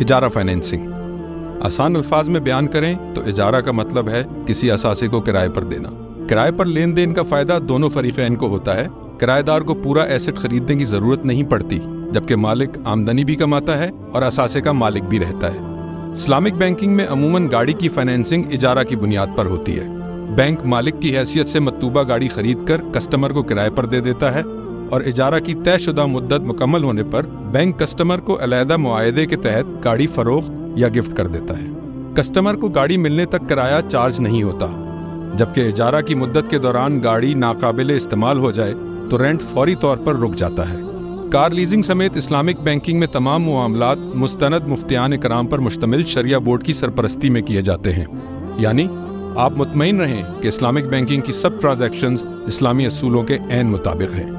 اجارہ فائنینسنگ آسان الفاظ میں بیان کریں تو اجارہ کا مطلب ہے کسی اثاثے کو کرائے پر دینا۔ کرائے پر لین دین کا فائدہ دونوں فریقین کو ہوتا ہے۔ کرایہ دار کو پورا ایسٹ خریدنے کی ضرورت نہیں پڑتی، جبکہ مالک آمدنی بھی کماتا ہے اور اثاثے کا مالک بھی رہتا ہے۔ اسلامک بینکنگ میں عموماً گاڑی کی فائنینسنگ اجارہ کی بنیاد پر ہوتی ہے۔ بینک مالک کی حیثیت سے مطلوبہ گاڑی خرید کر کسٹمر کو کرائے پر دے دیتا ہے، اور اجارہ کی طے شدہ مدت مکمل ہونے پر بینک کسٹمر کو علیحدہ معاہدے کے تحت گاڑی فروخت یا گفٹ کر دیتا ہے۔ کسٹمر کو گاڑی ملنے تک کرایہ چارج نہیں ہوتا، جبکہ اجارہ کی مدت کے دوران گاڑی ناقابل استعمال ہو جائے تو رینٹ فوری طور پر رک جاتا ہے۔ کار لیزنگ سمیت اسلامک بینکنگ میں تمام معاملات مستند مفتیان کرام پر مشتمل شریعہ بورڈ کی سرپرستی میں کیے جاتے ہیں، یعنی آپ مطمئن رہیں کہ اسلامک بینکنگ کی سب ٹرانزیکشنز اسلامی اصولوں کے عین مطابق ہیں۔